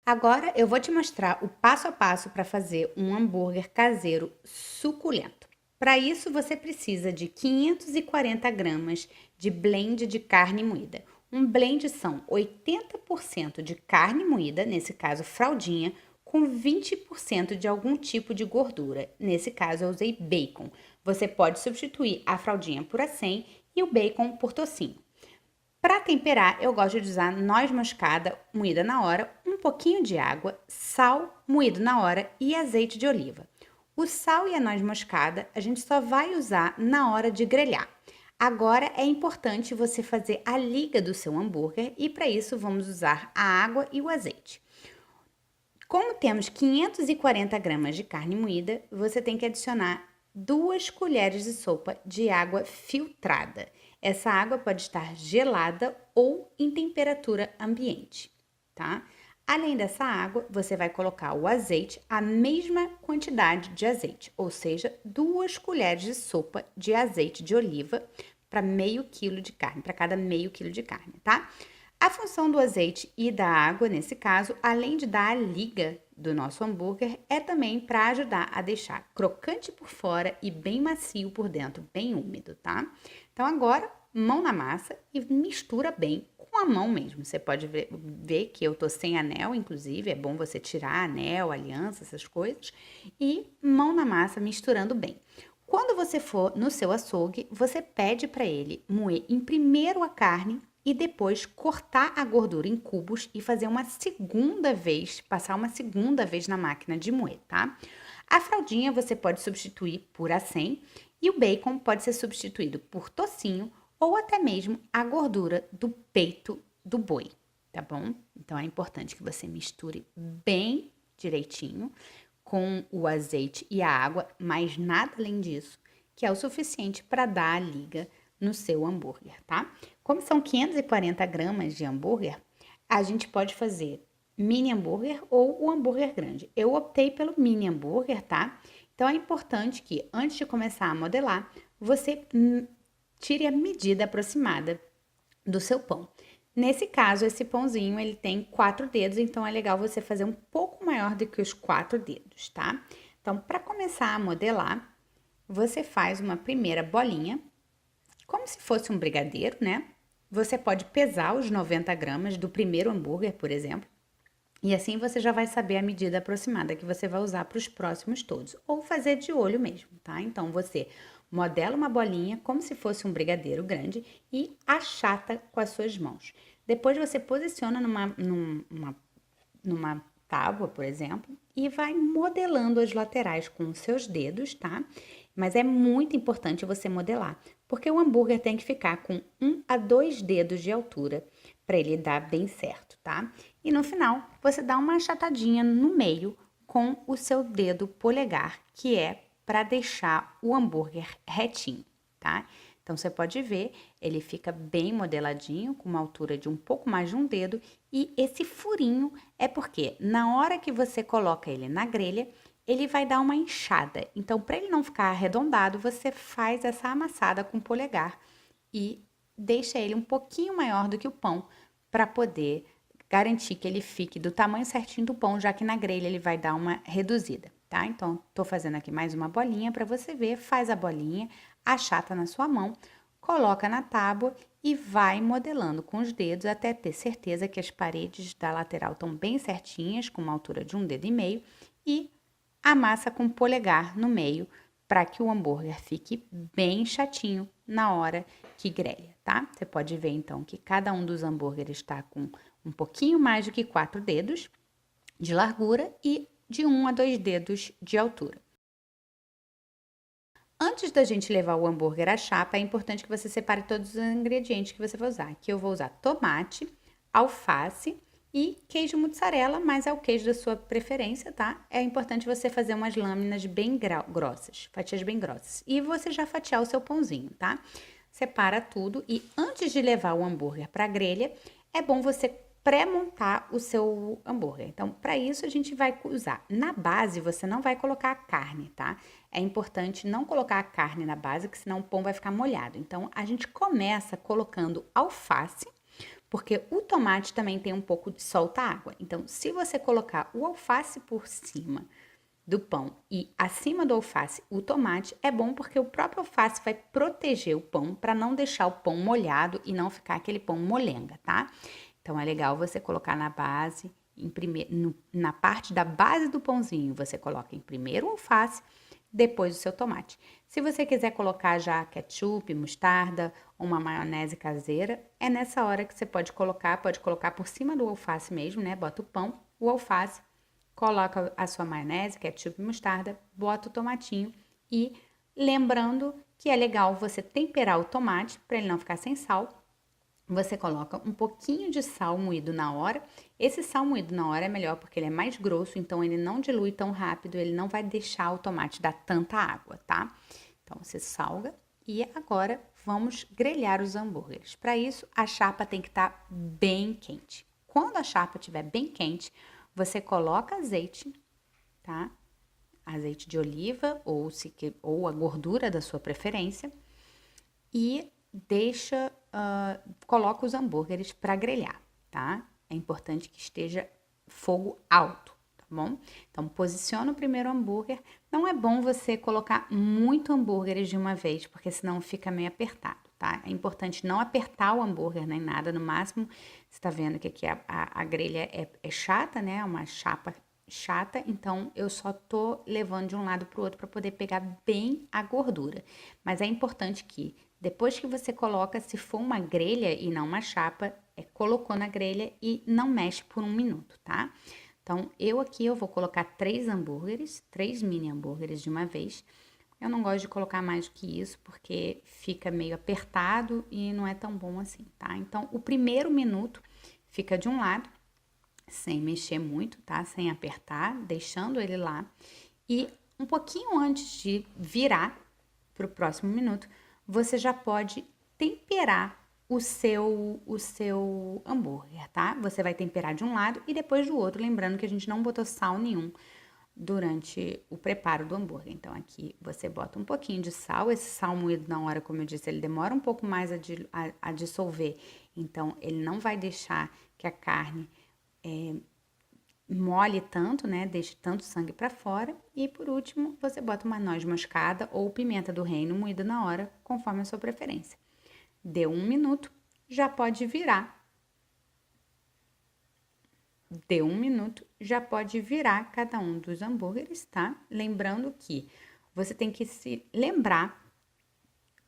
Agora eu vou te mostrar o passo a passo para fazer um hambúrguer caseiro suculento. Para isso, você precisa de 540 gramas de blend de carne moída. Um blend são 80% de carne moída, nesse caso fraldinha, com 20% de algum tipo de gordura. Nesse caso, eu usei bacon. Você pode substituir a fraldinha por acém e o bacon por tocinho. Para temperar, eu gosto de usar noz moscada moída na hora, um pouquinho de água, sal moído na hora e azeite de oliva. O sal e a noz moscada a gente só vai usar na hora de grelhar. Agora é importante você fazer a liga do seu hambúrguer e para isso vamos usar a água e o azeite. Como temos 540 gramas de carne moída, você tem que adicionar 2 colheres de sopa de água filtrada. Essa água pode estar gelada ou em temperatura ambiente, tá? Além dessa água, você vai colocar o azeite, a mesma quantidade de azeite, ou seja, 2 colheres de sopa de azeite de oliva para meio quilo de carne, para cada meio quilo de carne, tá? A função do azeite e da água, nesse caso, além de dar a liga do nosso hambúrguer, é também para ajudar a deixar crocante por fora e bem macio por dentro, bem úmido, tá? Então agora, mão na massa e mistura bem com a mão mesmo. Você pode ver que eu tô sem anel, inclusive, é bom você tirar anel, aliança, essas coisas, e mão na massa misturando bem. Quando você for no seu açougue, você pede para ele moer em primeiro a carne e depois cortar a gordura em cubos e fazer uma segunda vez, passar uma segunda vez na máquina de moer, tá? A fraldinha você pode substituir por acém e o bacon pode ser substituído por tocinho ou até mesmo a gordura do peito do boi, tá bom? Então é importante que você misture bem direitinho com o azeite e a água, mas nada além disso, que é o suficiente para dar a liga no seu hambúrguer, tá? Como são 540 gramas de hambúrguer, a gente pode fazer mini hambúrguer ou o hambúrguer grande. Eu optei pelo mini hambúrguer, tá? Então é importante que antes de começar a modelar, você tire a medida aproximada do seu pão. Nesse caso, esse pãozinho ele tem 4 dedos, então é legal você fazer um pouco maior do que os 4 dedos, tá? Então, para começar a modelar, você faz uma primeira bolinha, como se fosse um brigadeiro, né? Você pode pesar os 90 gramas do primeiro hambúrguer, por exemplo, e assim você já vai saber a medida aproximada que você vai usar para os próximos todos, ou fazer de olho mesmo, tá? Então você modela uma bolinha como se fosse um brigadeiro grande e achata com as suas mãos. Depois você posiciona numa tábua, por exemplo, e vai modelando as laterais com os seus dedos, tá? Mas é muito importante você modelar, porque o hambúrguer tem que ficar com 1 a 2 dedos de altura para ele dar bem certo, tá? E no final, você dá uma achatadinha no meio com o seu dedo polegar, que é para deixar o hambúrguer retinho, tá? Então você pode ver, ele fica bem modeladinho, com uma altura de um pouco mais de um dedo, e esse furinho é porque na hora que você coloca ele na grelha, ele vai dar uma inchada. Então, para ele não ficar arredondado, você faz essa amassada com o polegar e deixa ele um pouquinho maior do que o pão para poder garantir que ele fique do tamanho certinho do pão, já que na grelha ele vai dar uma reduzida, tá? Então, tô fazendo aqui mais uma bolinha para você ver, faz a bolinha, achata na sua mão, coloca na tábua e vai modelando com os dedos até ter certeza que as paredes da lateral estão bem certinhas, com uma altura de 1,5 dedo, e amassa com o polegar no meio para que o hambúrguer fique bem chatinho na hora que grelha, tá? Você pode ver então que cada um dos hambúrgueres está com um pouquinho mais do que 4 dedos de largura e de 1 a 2 dedos de altura. Antes da gente levar o hambúrguer à chapa, é importante que você separe todos os ingredientes que você vai usar. Aqui eu vou usar tomate, alface e queijo mussarela, mas é o queijo da sua preferência, tá? É importante você fazer umas lâminas bem grossas, fatias bem grossas. E você já fatiar o seu pãozinho, tá? Separa tudo e antes de levar o hambúrguer para a grelha, é bom você pré-montar o seu hambúrguer. Então, para isso a gente vai usar. Na base, você não vai colocar a carne, tá? É importante não colocar a carne na base, que senão o pão vai ficar molhado. Então, a gente começa colocando alface, porque o tomate também tem um pouco de solta água. Então, se você colocar o alface por cima do pão e acima do alface o tomate, é bom porque o próprio alface vai proteger o pão para não deixar o pão molhado e não ficar aquele pão molenga, tá? Então, é legal você colocar na base, na parte da base do pãozinho, você coloca em primeiro o alface, depois o seu tomate. Se você quiser colocar já ketchup, mostarda ou uma maionese caseira, é nessa hora que você pode colocar por cima do alface mesmo, né? Bota o pão, o alface, coloca a sua maionese, ketchup e mostarda, bota o tomatinho e lembrando que é legal você temperar o tomate para ele não ficar sem sal. Você coloca um pouquinho de sal moído na hora. Esse sal moído na hora é melhor porque ele é mais grosso, então ele não dilui tão rápido, ele não vai deixar o tomate dar tanta água, tá? Então você salga e agora vamos grelhar os hambúrgueres. Para isso, a chapa tem que estar bem quente. Quando a chapa estiver bem quente, você coloca azeite, tá? Azeite de oliva ou a gordura da sua preferência e coloca os hambúrgueres para grelhar, tá? É importante que esteja fogo alto, tá bom? Então, posiciona o primeiro hambúrguer. Não é bom você colocar muito hambúrgueres de uma vez, porque senão fica meio apertado, tá? É importante não apertar o hambúrguer nem nada, no máximo, você tá vendo que aqui a grelha é chata, né? É uma chapa chata, então eu só tô levando de um lado pro outro para poder pegar bem a gordura. Mas é importante que depois que você coloca, se for uma grelha e não uma chapa, colocou na grelha e não mexe por 1 minuto, tá? Então, eu vou colocar 3 hambúrgueres, 3 mini hambúrgueres de uma vez. Eu não gosto de colocar mais do que isso, porque fica meio apertado e não é tão bom assim, tá? Então, o primeiro minuto fica de um lado, sem mexer muito, tá? Sem apertar, deixando ele lá. E um pouquinho antes de virar para o próximo minuto, você já pode temperar o seu hambúrguer, tá? Você vai temperar de um lado e depois do outro, lembrando que a gente não botou sal nenhum durante o preparo do hambúrguer. Então, aqui você bota um pouquinho de sal. Esse sal moído na hora, como eu disse, ele demora um pouco mais a dissolver. Então, ele não vai deixar que a carne mole tanto, né? Deixe tanto sangue para fora. E por último, você bota uma noz moscada ou pimenta do reino moída na hora, conforme a sua preferência. Deu 1 minuto, já pode virar. Deu 1 minuto, já pode virar cada um dos hambúrgueres, tá? Lembrando que você tem que se lembrar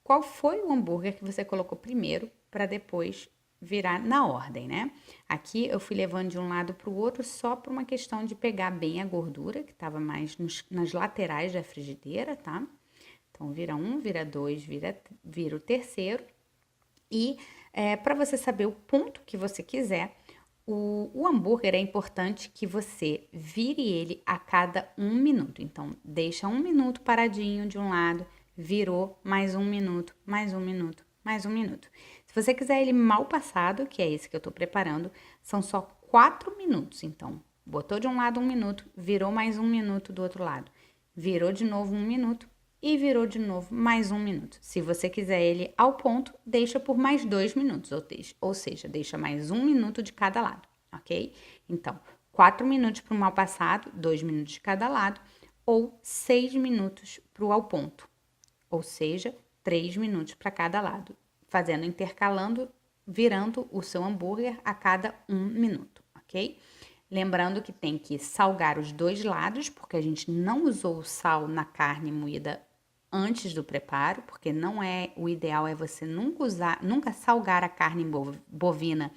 qual foi o hambúrguer que você colocou primeiro para depois virar na ordem, né? Aqui eu fui levando de um lado para o outro só por uma questão de pegar bem a gordura, que estava mais nas laterais da frigideira, tá? Então, vira um, vira dois, vira o terceiro. E para você saber o ponto que você quiser, o hambúrguer é importante que você vire ele a cada 1 minuto. Então, deixa 1 minuto paradinho de um lado, virou, mais 1 minuto, mais 1 minuto, mais 1 minuto. Se você quiser ele mal passado, que é esse que eu tô preparando, são só 4 minutos. Então, botou de um lado 1 minuto, virou mais 1 minuto do outro lado. Virou de novo 1 minuto e virou de novo mais 1 minuto. Se você quiser ele ao ponto, deixa por mais 2 minutos, ou seja, deixa mais 1 minuto de cada lado, ok? Então, 4 minutos para o mal passado, 2 minutos de cada lado, ou 6 minutos para o ao ponto, ou seja, 3 minutos para cada lado, intercalando, virando o seu hambúrguer a cada 1 minuto, ok? Lembrando que tem que salgar os dois lados, porque a gente não usou o sal na carne moída antes do preparo, porque não é o ideal é você nunca salgar a carne bovina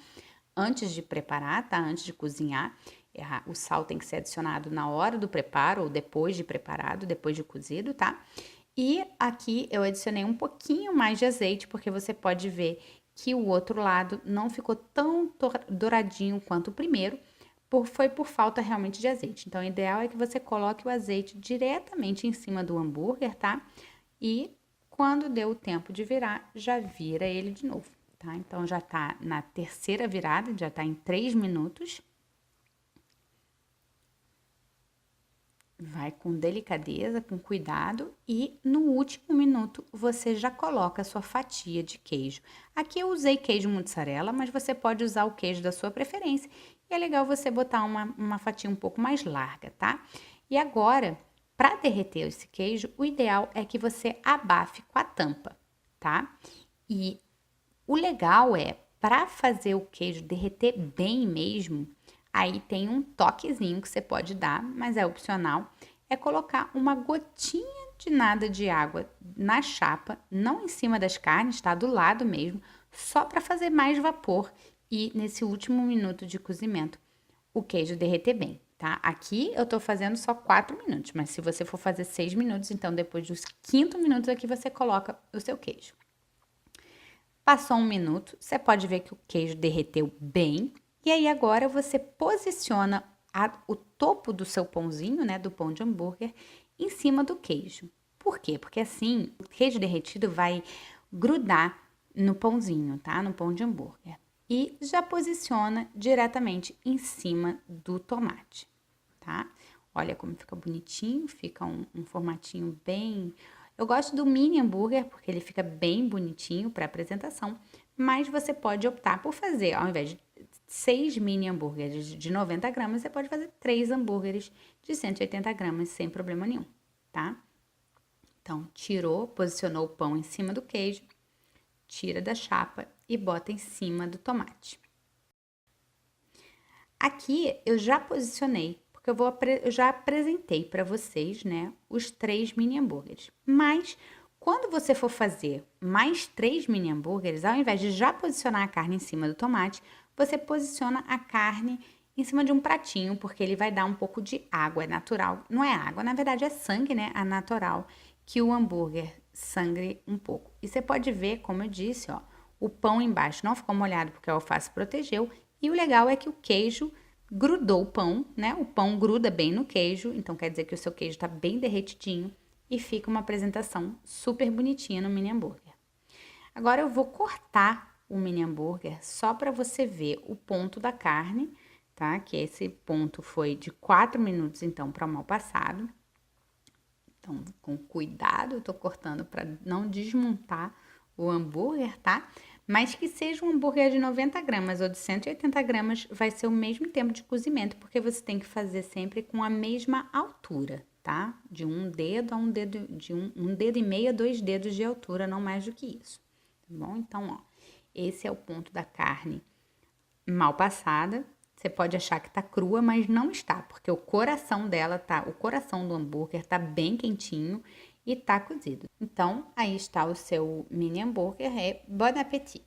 antes de preparar, tá? Antes de cozinhar. O sal tem que ser adicionado na hora do preparo ou depois de preparado, depois de cozido, tá? E aqui eu adicionei um pouquinho mais de azeite, porque você pode ver que o outro lado não ficou tão douradinho quanto o primeiro, foi por falta realmente de azeite. Então, o ideal é que você coloque o azeite diretamente em cima do hambúrguer, tá? E quando deu o tempo de virar, já vira ele de novo, tá? Então, já tá na terceira virada, já tá em 3 minutos. Vai com delicadeza, com cuidado e no último minuto você já coloca a sua fatia de queijo. Aqui eu usei queijo mussarela, mas você pode usar o queijo da sua preferência e é legal você botar uma fatia um pouco mais larga, tá? E agora, para derreter esse queijo, o ideal é que você abafe com a tampa, tá? E o legal é, para fazer o queijo derreter bem mesmo, aí tem um toquezinho que você pode dar, mas é opcional, é colocar uma gotinha de nada de água na chapa, não em cima das carnes, tá? Do lado mesmo, só para fazer mais vapor e nesse último minuto de cozimento o queijo derreter bem, tá? Aqui eu tô fazendo só 4 minutos, mas se você for fazer 6 minutos, então depois dos 5º minuto aqui você coloca o seu queijo. Passou 1 minuto, você pode ver que o queijo derreteu bem. E aí agora você posiciona o topo do seu pãozinho, né, do pão de hambúrguer, em cima do queijo. Por quê? Porque assim o queijo derretido vai grudar no pãozinho, tá? No pão de hambúrguer. E já posiciona diretamente em cima do tomate, tá? Olha como fica bonitinho, fica um formatinho bem... Eu gosto do mini hambúrguer porque ele fica bem bonitinho para apresentação, mas você pode optar por fazer, ao invés de 6 mini hambúrgueres de 90 gramas, você pode fazer 3 hambúrgueres de 180 gramas sem problema nenhum, tá? Então, tirou, posicionou o pão em cima do queijo, tira da chapa e bota em cima do tomate. Aqui eu já posicionei, porque eu já apresentei para vocês, né, os 3 mini hambúrgueres. Mas quando você for fazer mais 3 mini hambúrgueres, ao invés de já posicionar a carne em cima do tomate, você posiciona a carne em cima de um pratinho, porque ele vai dar um pouco de água, é natural. Não é água, na verdade é sangue, né? É natural que o hambúrguer sangre um pouco. E você pode ver, como eu disse, ó, o pão embaixo não ficou molhado porque a alface protegeu. E o legal é que o queijo grudou o pão, né? O pão gruda bem no queijo, então quer dizer que o seu queijo tá bem derretidinho e fica uma apresentação super bonitinha no mini hambúrguer. Agora eu vou cortar o mini hambúrguer só para você ver o ponto da carne, tá? Que esse ponto foi de 4 minutos, então, para o mal passado. Então, com cuidado, eu tô cortando para não desmontar o hambúrguer, tá? Mas que seja um hambúrguer de 90 gramas ou de 180 gramas, vai ser o mesmo tempo de cozimento, porque você tem que fazer sempre com a mesma altura, tá? De um dedo a um dedo, de um dedo e meio a 2 dedos de altura, não mais do que isso, tá bom? Então, ó, esse é o ponto da carne mal passada. Você pode achar que tá crua, mas não está, porque o coração dela tá, o coração do hambúrguer tá bem quentinho e tá cozido. Então, aí está o seu mini hambúrguer, bon appétit!